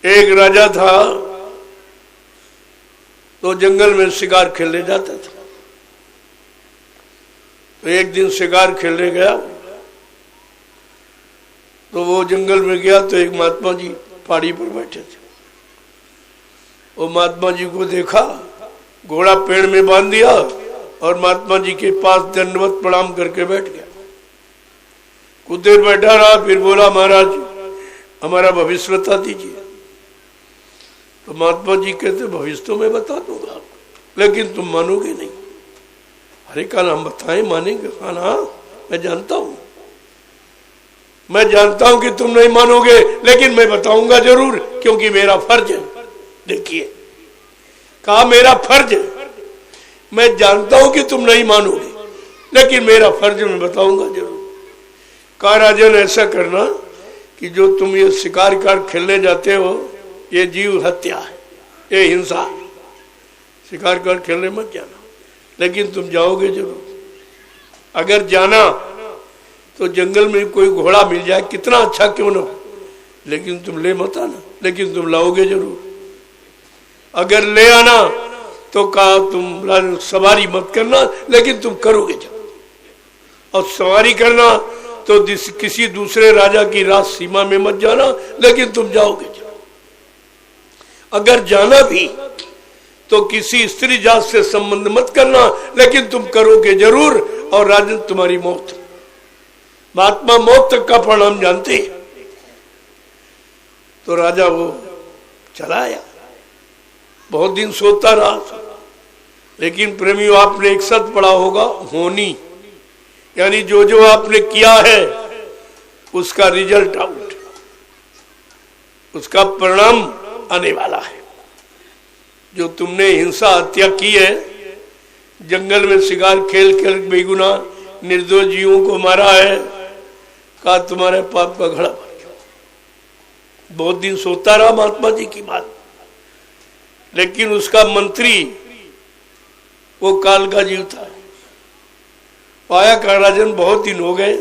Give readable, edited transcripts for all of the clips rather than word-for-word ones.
एक राजा था, तो जंगल में शिकार खेलने जाता था। तो एक दिन शिकार खेलने गया, तो वो जंगल में गया तो एक महात्मा जी पहाड़ी पर बैठे थे। वो महात्मा जी को देखा, घोड़ा पेड़ में बांध दिया और महात्मा जी के पास दंडवत प्रणाम करके बैठ गया। कुछ देर बैठा रहा, फिर बोला, महाराज हमारा भविष्य बता दीजिए। तो महात्मा जी कहते, भविष्य तो मैं बता दूंगा, लेकिन तुम मानोगे नहीं। अरे कल हम बताएं, मानेंगे? हाँ, मैं जानता हूं, मैं जानता हूं कि तुम नहीं मानोगे, लेकिन मैं बताऊंगा जरूर, क्योंकि मेरा फर्ज है। देखिए, कहा मेरा फर्ज है, मैं जानता हूं कि तुम नहीं मानोगे, लेकिन मेरा फर्ज मैं बताऊंगा जरूर। कहा राजन, ऐसा करना कि जो तुम ये शिकार खेलने जाते हो, ये जीव हत्या है, ये हिंसा। शिकार खेलने मत जाना, लेकिन तुम जाओगे जरूर। अगर जाना तो जंगल में कोई घोड़ा मिल जाए, कितना अच्छा क्यों ना हो, लेकिन तुम ले मत आना, लेकिन तुम लाओगे जरूर। अगर ले आना तो कहा तुम सवारी मत करना, लेकिन तुम करोगे जरूर। और सवारी करना तो किसी दूसरे राजा की राज सीमा में मत जाना, लेकिन तुम जाओगे जरूर। अगर जाना भी तो किसी स्त्री जात से संबंध मत करना, लेकिन तुम करोगे जरूर, और राजन तुम्हारी मौत। महात्मा मौत तक का परिणाम जानते हैं। तो राजा वो चला आया, बहुत दिन सोता रहा। लेकिन प्रेमियों, आपने एक शब्द पढ़ा होगा, होनी, यानी जो जो आपने किया है उसका रिजल्ट आउट, उसका परिणाम आने वाला है। जो तुमने हिंसा हत्या की है, जंगल में शिकार खेल खेल बेगुनाह निर्दोष जीवों को मारा है, कहा तुम्हारे पाप का घड़ा भर गया। बहुत दिन सोता रहा महात्मा जी की बात, लेकिन उसका मंत्री वो काल का जीव था। पाया का राजन, बहुत दिन हो गए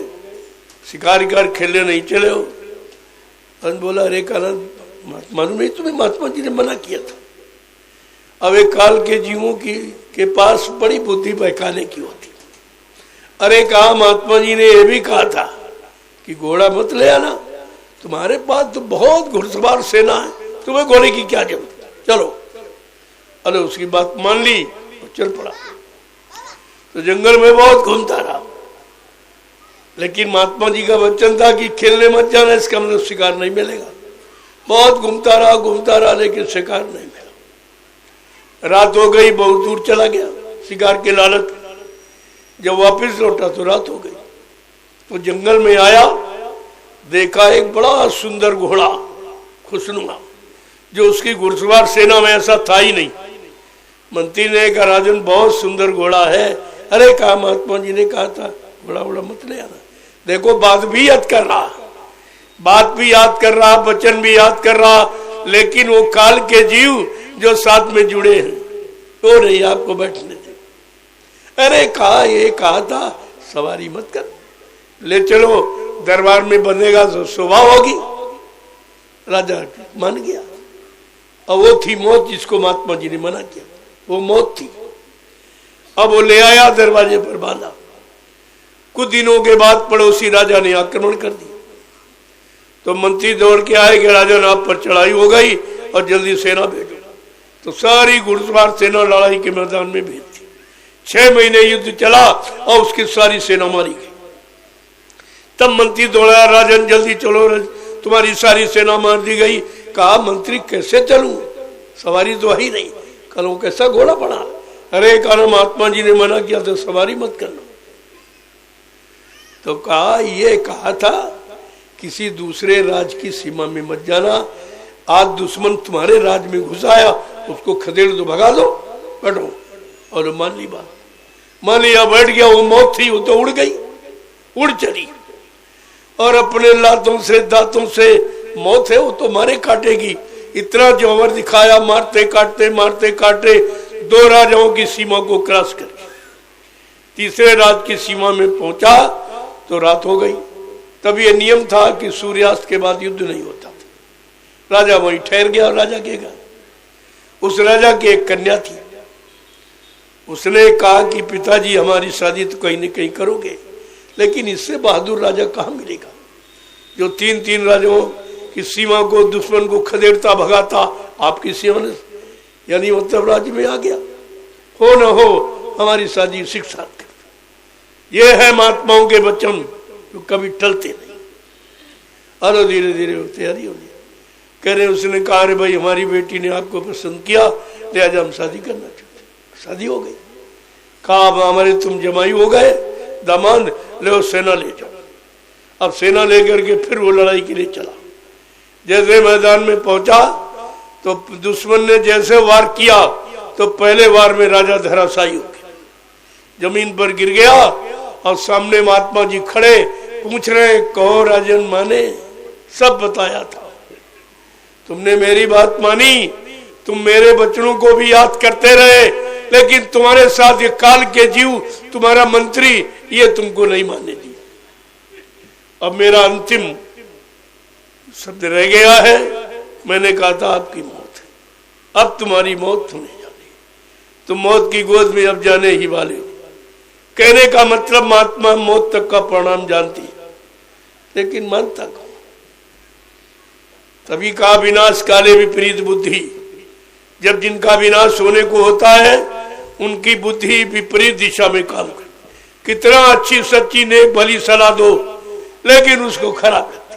शिकार खेलने नहीं चले हो। बोला, अरे काला, मालूम नहीं तुम्हें महात्मा जी ने मना किया था। अब एक काल के जीवों के पास बड़ी बुद्धि बहकाने की होती। अरे कहा, महात्मा जी ने यह भी कहा था कि घोड़ा मत ले आना, तुम्हारे पास तो बहुत घुड़सवार सेना है, तुम्हें घोड़े की क्या जरूरत, चलो। अरे उसकी बात मान ली और चल पड़ा। तो जंगल में बहुत घूमता रहा, लेकिन महात्मा जी का वचन था कि खेलने मत जाना, इसका मतलब शिकार नहीं मिलेगा। बहुत घूमता रहा, लेकिन शिकार नहीं मिला। रात हो गई, बहुत दूर चला गया शिकार के लालच। जब वापस लौटा तो रात हो गई। तो जंगल में आया, देखा एक बड़ा सुंदर घोड़ा, खुशनुमा, जो उसकी घुड़सवार सेना में ऐसा था ही नहीं। मंत्री ने कहा, राजन बहुत सुंदर घोड़ा है। अरे कहा, महात्मा जी ने कहा था घोड़ा मत ले आना। देखो, बात भी याद कर रहा, वचन भी याद कर रहा, लेकिन वो काल के जीव जो साथ में जुड़े हैं वो नहीं आपको बैठने दे। अरे कहा, ये कहा था सवारी मत कर, ले चलो, दरबार में बंधेगा तो शोभा होगी। राजा मान गया। और वो थी मौत जिसको महात्मा जी ने मना किया, वो मौत थी। अब वो ले आया, दरवाजे पर बांधा। कुछ दिनों के बाद पड़ोसी राजा ने आक्रमण कर दिया। तो मंत्री दौड़ के आए कि राजन, आप पर चढ़ाई हो गई और जल्दी सेना भेजो। तो सारी घुड़सवार सेना लड़ाई के मैदान में भेज दी। 6 महीने युद्ध चला और उसकी सारी सेना मारी गई। तब मंत्री दौड़ाया, राजन जल्दी चलो, तुम्हारी सारी सेना मार दी गई। कहा, मंत्री कैसे चलूं, सवारी तो ही नहीं। कल वो कैसा घोड़ा पड़ा। अरे कहा, महात्मा जी ने मना किया था सवारी मत करना। तो कहा, ये कहा था किसी दूसरे राज की सीमा में मत जाना। आज दुश्मन तुम्हारे राज में घुस आया, उसको खदेड़ दो, भगा दो, बैठो। और मान ली बात, मान लिया, बैठ गया। वो मौत थी, वो तो उड़ गई, उड़ चली। और अपने लातों से दांतों से मौत है, वो तो मारे काटेगी। इतना जौहर दिखाया, मारते काटते 2 राजाओं की सीमा को क्रॉस करके तीसरे राज की सीमा में पहुंचा तो रात हो गई। तब ये नियम था कि सूर्यास्त के बाद युद्ध नहीं होता था। राजा वहीं ठहर गया और राजा के घर। उस राजा की एक कन्या थी। उसने कहा कि पिताजी हमारी शादी तो कहीं न कहीं करोगे, लेकिन इससे बहादुर राजा कहाँ मिलेगा जो 3-3 राजाओं की सीमा को, दुश्मन को खदेड़ता भगाता आपकी सीमा ने, यानी मतलब राज्य में आ गया। हो न हो हमारी शादी शिक्षा कर। ये है महात्माओं के वचन जो कभी टलते नहीं। और धीरे धीरे तैयारी होनी। कह रहे उसने कहा अरे भाई हमारी बेटी ने आपको पसंद किया, लिहाजा हम शादी करना चाहते। शादी हो गई। कहा अब हमारे तुम जमाई हो गए, दामाद, ले सेना ले जाओ। अब सेना लेकर के फिर वो लड़ाई के लिए चला। जैसे मैदान में पहुंचा तो दुश्मन ने जैसे वार किया तो पहले वार में राजा धराशायी हो गया, जमीन पर गिर गया। और सामने महात्मा जी खड़े पूछ रहे कहो राजन माने, सब बताया था। तुमने मेरी बात मानी, तुम मेरे वचनों को भी याद करते रहे, लेकिन तुम्हारे साथ ये काल के जीव, तुम्हारा मंत्री, ये तुमको नहीं मानने दिया। अब मेरा अंतिम शब्द रह गया है। मैंने कहा था आपकी मौत है, अब तुम्हारी मौत होने जानी, तुम मौत की गोद में अब जाने ही वाले हो। कहने का मतलब महात्मा मौत तक का परिणाम जानती है, लेकिन मानता कौन? तभी का विनाश काले विपरीत बुद्धि। जब जिनका विनाश होने को होता है उनकी बुद्धि विपरीत दिशा में काम करती। कितना अच्छी सच्ची नेक भली सलाह दो, लेकिन उसको खराब करती,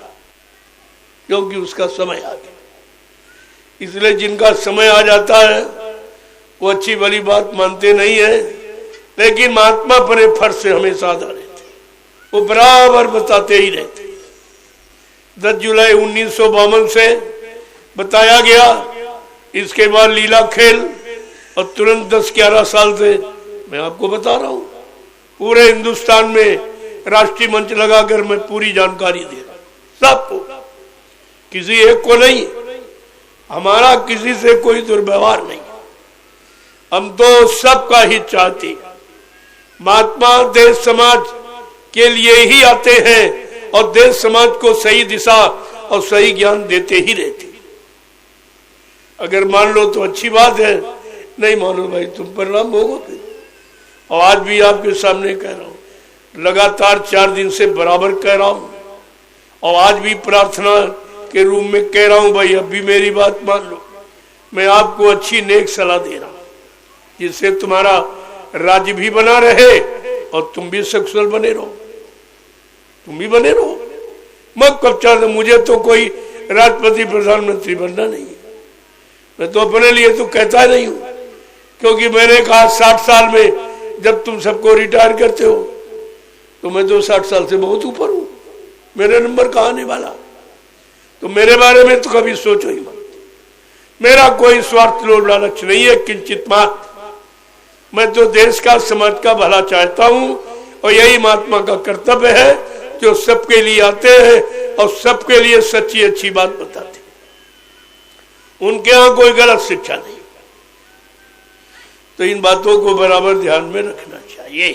क्योंकि उसका समय आ गया। इसलिए जिनका समय आ जाता है वो अच्छी भली बात मानते नहीं है, लेकिन महात्मा अपने फर्ज से हमेशा आधा रहते, वो बराबर बताते ही रहते। 10 जुलाई 1952 से बताया गया। इसके बाद लीला खेल, और तुरंत 10-11 साल से मैं आपको बता रहा हूं। पूरे हिंदुस्तान में राष्ट्रीय मंच लगाकर मैं पूरी जानकारी दे रहा हूं सबको, किसी एक को नहीं। हमारा किसी से कोई दुर्व्यवहार नहीं, हम तो सबका हित चाहते हैं। महात्मा देश समाज के लिए ही आते हैं और देश समाज को सही दिशा और सही ज्ञान देते ही रहते। अगर मान लो तो अच्छी बात है, नहीं मानो भाई तुम परिणाम भोगोगे। और आज भी आपके सामने कह रहा हूं, लगातार 4 दिन से बराबर कह रहा हूं, और आज भी प्रार्थना के रूम में कह रहा हूं भाई अब भी मेरी बात मान लो। मैं आपको अच्छी नेक सलाह दे रहा हूं, जिससे तुम्हारा राज्य भी बना रहे और तुम भी सक्सेसफुल बने रहो, तुम भी बने रहो। मत कब चाहते, मुझे तो कोई राष्ट्रपति प्रधानमंत्री बनना नहीं है, मैं तो अपने लिए तो कहता नहीं हूं, क्योंकि मैंने कहा 60 साल में जब तुम सबको रिटायर करते हो तो मैं तो 60 साल से बहुत ऊपर हूं, मेरा नंबर कहाँ आने वाला। तो मेरे बारे में तो कभी सोचो ही मत। मेरा कोई स्वार्थ लोभ लालच नहीं है किंचित मात्र। मैं तो देश का समाज का भला चाहता हूं, और यही महात्मा का कर्तव्य है, जो सबके लिए आते हैं और सबके लिए सच्ची अच्छी बात बताते। उनके यहां कोई गलत शिक्षा नहीं। तो इन बातों को बराबर ध्यान में रखना चाहिए।